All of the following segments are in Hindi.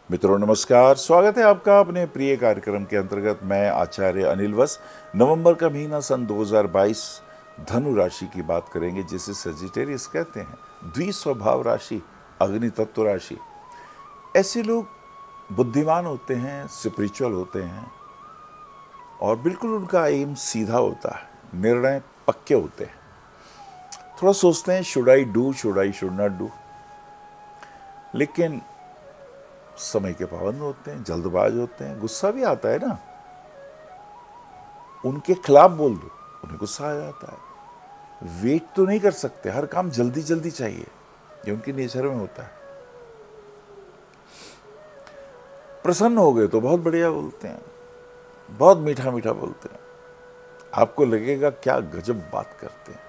मित्रों नमस्कार, स्वागत है आपका अपने प्रिय कार्यक्रम के अंतर्गत। मैं आचार्य अनिल वस। नवंबर का महीना सन 2022 धनु राशि की बात करेंगे, जिसे सजिटेरियस कहते हैं। द्विस्वभाव राशि, अग्नि तत्व राशि। ऐसे लोग बुद्धिमान होते हैं, स्पिरिचुअल होते हैं और बिल्कुल उनका एम सीधा होता है, निर्णय पक्के होते हैं। थोड़ा सोचते हैं should I do, should I should not do, लेकिन समय के पाबंद होते हैं, जल्दबाज होते हैं। गुस्सा भी आता है ना, उनके खिलाफ बोल दो उन्हें गुस्सा आ जाता है। वेट तो नहीं कर सकते, हर काम जल्दी जल्दी चाहिए, ये उनकी नेचर में होता है। प्रसन्न हो गए तो बहुत बढ़िया बोलते हैं, बहुत मीठा मीठा बोलते हैं, आपको लगेगा क्या गजब बात करते हैं।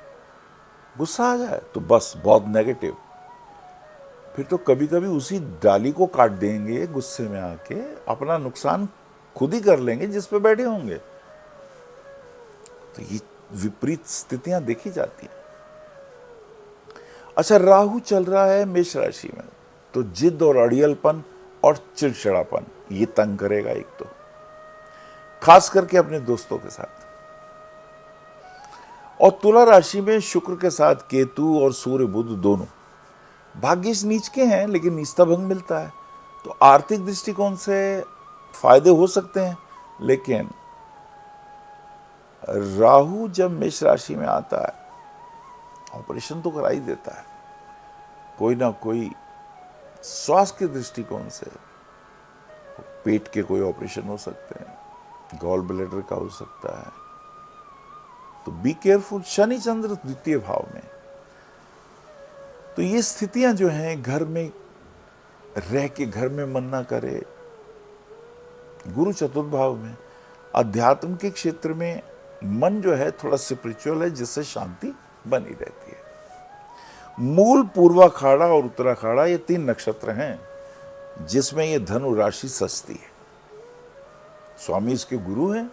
गुस्सा आ जाए तो बस बहुत नेगेटिव, फिर तो कभी कभी उसी डाली को काट देंगे, गुस्से में आके अपना नुकसान खुद ही कर लेंगे जिस पे बैठे होंगे। तो ये विपरीत स्थितियां देखी जाती हैं। अच्छा, राहु चल रहा है मेष राशि में, तो जिद और अड़ियलपन और चिड़चिड़ापन ये तंग करेगा। एक तो खास करके अपने दोस्तों के साथ। और तुला राशि में शुक्र के साथ केतु और सूर्य बुध दोनों भाग्यश नीच के हैं, लेकिन नीचता भंग मिलता है, तो आर्थिक दृष्टिकोण से फायदे हो सकते हैं। लेकिन राहु जब मेष राशि में आता है, ऑपरेशन तो करा ही देता है। कोई ना कोई स्वास्थ्य के दृष्टिकोण से पेट के कोई ऑपरेशन हो सकते हैं, गॉल ब्लैडर का हो सकता है, तो बी केयरफुल। शनि चंद्र द्वितीय भाव में, तो ये स्थितियां जो हैं, घर में रह के घर में मन ना करे। गुरु चतुर्थ भाव में, अध्यात्म के क्षेत्र में मन जो है थोड़ा स्पिरिचुअल है, जिससे शांति बनी रहती है। मूल, पूर्वाखाड़ा और उत्तराखाड़ा ये 3 नक्षत्र हैं जिसमें ये धनु राशि सजती है। स्वामी इसके गुरु हैं,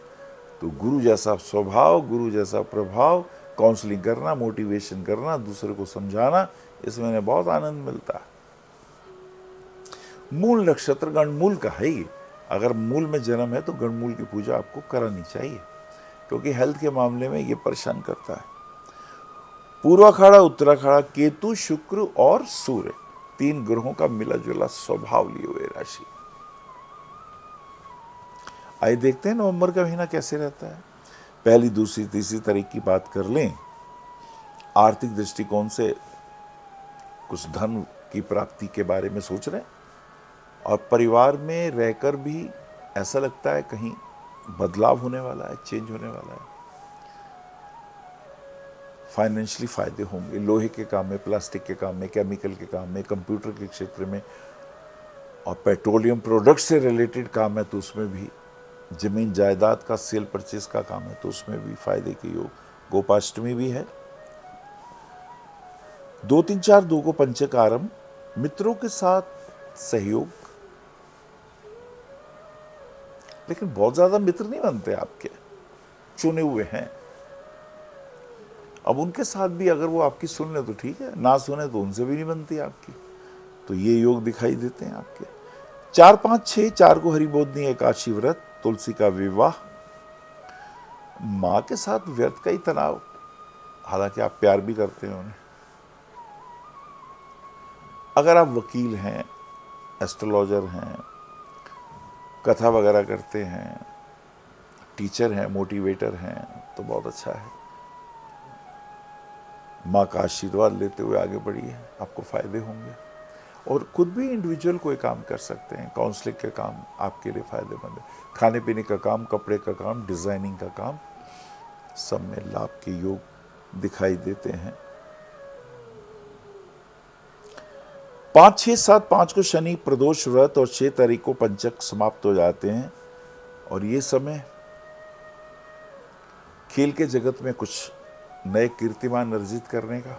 तो गुरु जैसा स्वभाव, गुरु जैसा प्रभाव, काउंसलिंग करना, मोटिवेशन करना, दूसरे को समझाना, इसमें इन्हें बहुत आनंद मिलता है। मूल नक्षत्र गणमूल का है ये। अगर मूल में जन्म है तो गणमूल की पूजा आपको करानी चाहिए, क्योंकि हेल्थ के मामले में ये परेशान करता है। पूर्वाखाड़ा, उत्तराखाड़ा, केतु, शुक्र और सूर्य, 3 ग्रहों का मिला जुला स्वभाव लिए हुए राशि। आइए देखते हैं नवंबर का महीना कैसे रहता है। पहली, दूसरी, तीसरी तारीख की बात कर लें। आर्थिक दृष्टिकोण से कुछ धन की प्राप्ति के बारे में सोच रहे हैं, और परिवार में रहकर भी ऐसा लगता है कहीं बदलाव होने वाला है, चेंज होने वाला है। फाइनेंशियली फायदे होंगे, लोहे के काम में, प्लास्टिक के काम में, केमिकल के काम में, कंप्यूटर के क्षेत्र में, और पेट्रोलियम प्रोडक्ट से रिलेटेड काम है तो उसमें भी, जमीन जायदाद का सेल परचेज का काम है तो उसमें भी फायदे के योग। गोपाष्टमी भी है। 2, 3, 4, 2 को पंचक आरंभ। मित्रों के साथ सहयोग, लेकिन बहुत ज्यादा मित्र नहीं बनते आपके, चुने हुए हैं। अब उनके साथ भी अगर वो आपकी सुन ले तो ठीक है, ना सुने तो उनसे भी नहीं बनती आपकी। तो ये योग दिखाई देते हैं आपके। 4, 5, 6, 4 को हरिबोधनी एकादशी व्रत, तुलसी का विवाह। माँ के साथ व्यर्थ का ही तनाव, हालांकि आप प्यार भी करते हैं उन्हें। अगर आप वकील हैं, एस्ट्रोलॉजर हैं, कथा वगैरह करते हैं, टीचर हैं, मोटिवेटर हैं, तो बहुत अच्छा है। माँ का आशीर्वाद लेते हुए आगे बढ़िए, आपको फायदे होंगे। और खुद भी इंडिविजुअल कोई काम कर सकते हैं, काउंसलिंग के काम आपके लिए फायदेमंद है। खाने पीने का काम, कपड़े का काम, डिजाइनिंग का काम, सब में लाभ के योग दिखाई देते हैं। 5, 6, 7, 5 को शनि प्रदोष व्रत और 6 तारीख को पंचक समाप्त हो जाते हैं। और ये समय खेल के जगत में कुछ नए कीर्तिमान अर्जित करने का,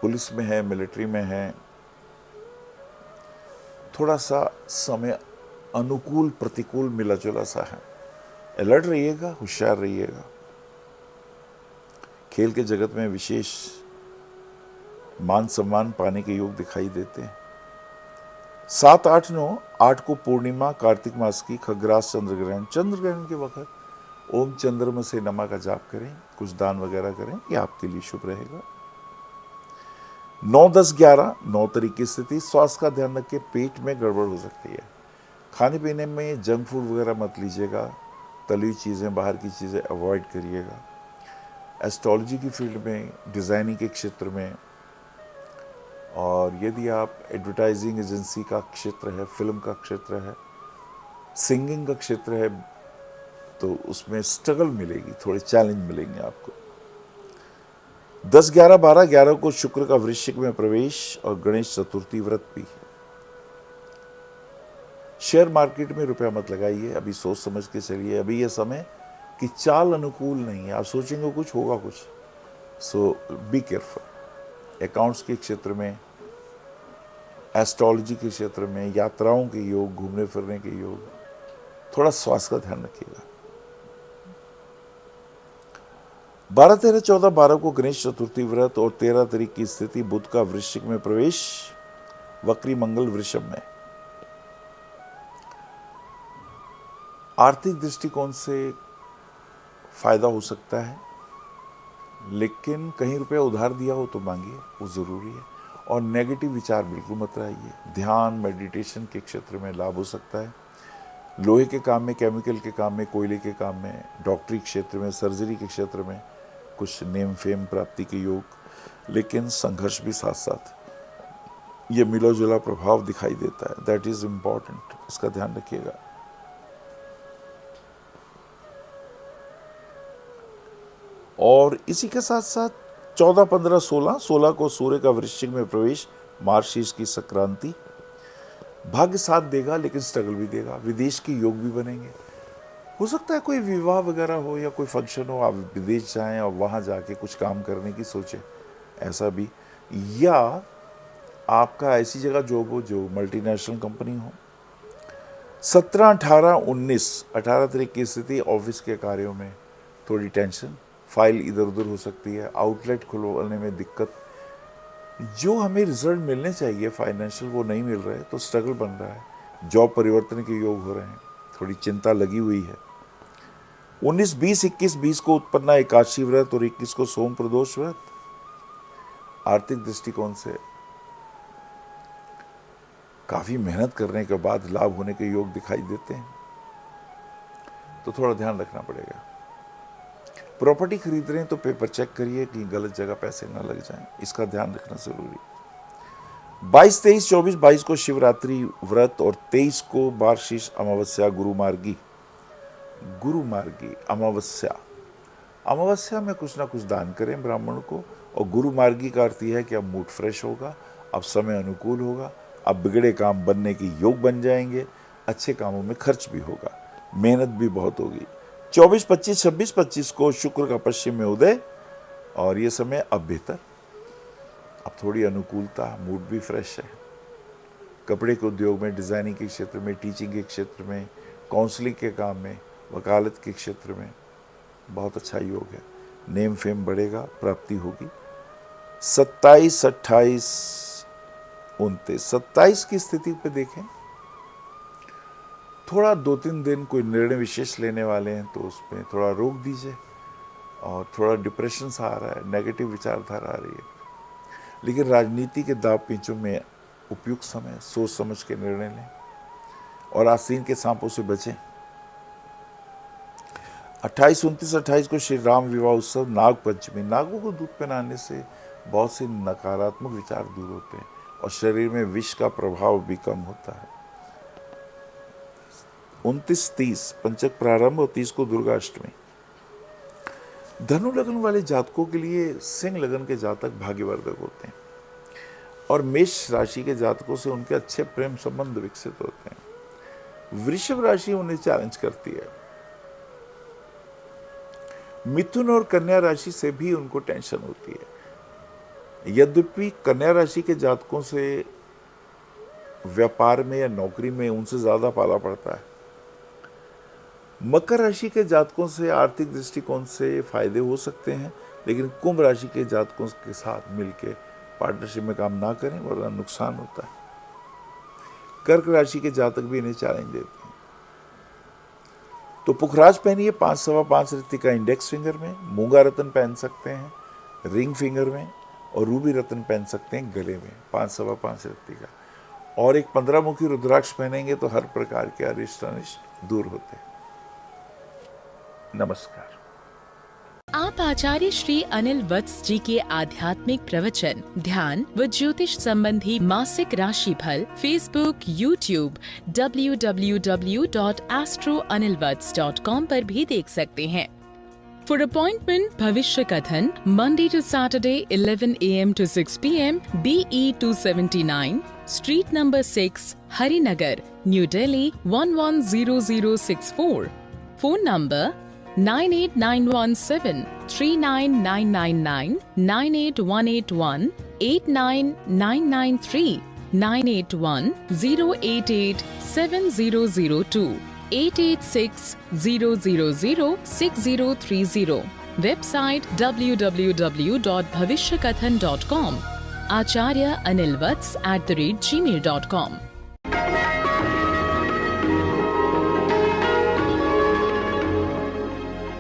पुलिस में है, मिलिट्री में है, थोड़ा सा समय अनुकूल प्रतिकूल मिला जुला सा है। अलर्ट रहिएगा, होशियार रहिएगा। खेल के जगत में विशेष मान सम्मान पाने के योग दिखाई देते हैं। 7, 8, 9, 8 को पूर्णिमा कार्तिक मास की खग्रास चंद्र ग्रहण, चंद्र ग्रहण के वक्त ओम चंद्रमा से नमा का जाप करें, कुछ दान वगैरह करें, ये आपके लिए शुभ रहेगा। 9, 10, 11, 9 तारीख की स्थिति, स्वास्थ्य का ध्यान रखें, पेट में गड़बड़ हो सकती है। खाने पीने में जंक फूड वगैरह मत लीजिएगा, तली हुई चीज़ें, बाहर की चीज़ें अवॉइड करिएगा। एस्ट्रोलॉजी की फील्ड में, डिज़ाइनिंग के क्षेत्र में, और यदि आप एडवर्टाइजिंग एजेंसी का क्षेत्र है, फिल्म का क्षेत्र है, सिंगिंग का क्षेत्र है, तो उसमें स्ट्रगल मिलेगी, थोड़े चैलेंज मिलेंगे आपको। 10, 11, 12, 11 को शुक्र का वृश्चिक में प्रवेश और गणेश चतुर्थी व्रत भी। शेयर मार्केट में रुपया मत लगाइए, अभी सोच समझ के चलिए। अभी यह समय कि चाल अनुकूल नहीं है, आप सोचेंगे कुछ होगा कुछ, सो बी केयरफुल। अकाउंट्स के क्षेत्र में, एस्ट्रोलॉजी के क्षेत्र में, यात्राओं के योग, घूमने फिरने के योग, थोड़ा स्वास्थ्य का ध्यान रखिएगा। 12, 13, 14, 12 को गणेश चतुर्थी व्रत और 13 तारीख की स्थिति, बुध का वृश्चिक में प्रवेश, वक्री मंगल वृषभ में। आर्थिक दृष्टिकोण से फायदा हो सकता है, लेकिन कहीं रुपया उधार दिया हो तो मांगिए, वो ज़रूरी है। और नेगेटिव विचार बिल्कुल मत लाइए। ध्यान, मेडिटेशन के क्षेत्र में लाभ हो सकता है। लोहे के काम में, केमिकल के काम में, कोयले के काम में, डॉक्टरी क्षेत्र में, सर्जरी के क्षेत्र में कुछ नेम फेम प्राप्ति के योग, लेकिन संघर्ष भी साथ साथ ये मिला जुला प्रभाव दिखाई देता है। दैट इज़ इम्पॉर्टेंट, इसका ध्यान रखिएगा। और इसी के साथ साथ 14, 15, 16, 16 को सूर्य का वृश्चिक में प्रवेश, मार्गशीर्ष की संक्रांति। भाग्य साथ देगा, लेकिन स्ट्रगल भी देगा। विदेश के योग भी बनेंगे। हो सकता है कोई विवाह वगैरह हो या कोई फंक्शन हो, आप विदेश जाएं और वहाँ जाके कुछ काम करने की सोचें, ऐसा भी। या आपका ऐसी जगह जॉब हो जो मल्टीनेशनल कंपनी हो। 17, 18, 19, 18 तारीख की स्थिति, ऑफिस के कार्यों में थोड़ी टेंशन, फाइल इधर उधर हो सकती है, आउटलेट खुलवाने में दिक्कत, जो हमें रिजल्ट मिलने चाहिए फाइनेंशियल वो नहीं मिल रहा है, तो स्ट्रगल बन रहा है। जॉब परिवर्तन के योग हो रहे हैं, थोड़ी चिंता लगी हुई है। 19, 20, 21, 20 को उत्पन्ना एकादशी व्रत और 21 को सोम प्रदोष व्रत। आर्थिक दृष्टिकोण से काफी मेहनत करने के बाद लाभ होने के योग दिखाई देते हैं, तो थोड़ा ध्यान रखना पड़ेगा। प्रॉपर्टी खरीद रहे हैं तो पेपर चेक करिए कि गलत जगह पैसे ना लग जाएं, इसका ध्यान रखना जरूरी। 22, 23, 24, 22 को शिवरात्रि व्रत और 23 को मार्गशीर्ष अमावस्या, गुरुमार्गी अमावस्या। अमावस्या में कुछ ना कुछ दान करें ब्राह्मण को। और गुरुमार्गी का अर्थ यह है कि अब मूड फ्रेश होगा, अब समय अनुकूल होगा, अब बिगड़े काम बनने के योग बन जाएंगे, अच्छे कामों में खर्च भी होगा, मेहनत भी बहुत होगी। 24, 25, 26, 25 को शुक्र का पश्चिम में उदय, और ये समय अब बेहतर, अब थोड़ी अनुकूलता, मूड भी फ्रेश है। कपड़े के उद्योग में, डिज़ाइनिंग के क्षेत्र में, टीचिंग के क्षेत्र में, काउंसलिंग के काम में, वकालत के क्षेत्र में बहुत अच्छा योग है। नेम फेम बढ़ेगा, प्राप्ति होगी। 27, 28, 29, 27 की स्थिति पे देखें, थोड़ा 2-3 दिन कोई निर्णय विशेष लेने वाले हैं तो उसमें थोड़ा रोक दीजिए। और थोड़ा डिप्रेशन सा आ रहा है, नेगेटिव विचारधारा आ रही है, लेकिन राजनीति के दाव पेचों में उपयुक्त समय, सोच समझ के निर्णय लें और आसीन के सांपों से बचें। 28, 29, 28 को श्री राम विवाह उत्सव, नाग पंचमी। नागों को दूध पिलाने से बहुत से नकारात्मक विचार दूर होते हैं और शरीर में विष का प्रभाव भी कम होता है। 29, 30 पंचक प्रारंभ और 30 को दुर्गा अष्टमी। धनु लगन वाले जातकों के लिए सिंह लगन के जातक भाग्यवर्धक होते हैं और मेष राशि के जातकों से उनके अच्छे प्रेम संबंध विकसित होते हैं। वृषभ राशि उन्हें चैलेंज करती है। मिथुन और कन्या राशि से भी उनको टेंशन होती है। यद्यपि कन्या राशि के जातकों से व्यापार में या नौकरी में उनसे ज्यादा पाला पड़ता है। मकर राशि के जातकों से आर्थिक दृष्टिकोण से फायदे हो सकते हैं, लेकिन कुंभ राशि के जातकों के साथ मिलकर पार्टनरशिप में काम ना करें वरना नुकसान होता है। कर्क राशि के जातक भी इन्हें चैलेंज देते हैं। तो पुखराज पहनिए 5 सवा 5 रत्ती का इंडेक्स फिंगर में, मूंगा रत्न पहन सकते हैं रिंग फिंगर में, और रूबी रत्न पहन सकते हैं गले में 5 सवा 5 रत्ती का, और एक 15 मुखी रुद्राक्ष पहनेंगे तो हर प्रकार के अरिष्ट अनिष्ट दूर होते हैं। नमस्कार। आप आचार्य श्री अनिल वत्स जी के आध्यात्मिक प्रवचन, ध्यान व ज्योतिष संबंधी मासिक राशि फल फेसबुक, यूट्यूब, www.astroanilvats.com पर भी देख सकते हैं। For appointment, भविष्य कथन, Monday to Saturday, 11 a.m. to 6 p.m. BE 279, Street number 6, Harinagar, New Delhi 110064. Phone number 98917 39999 98181 89993 981 088 7002 886 000 6030. Website www.bhavishyakathan.com. Acharya Anil Vats @gmail.com.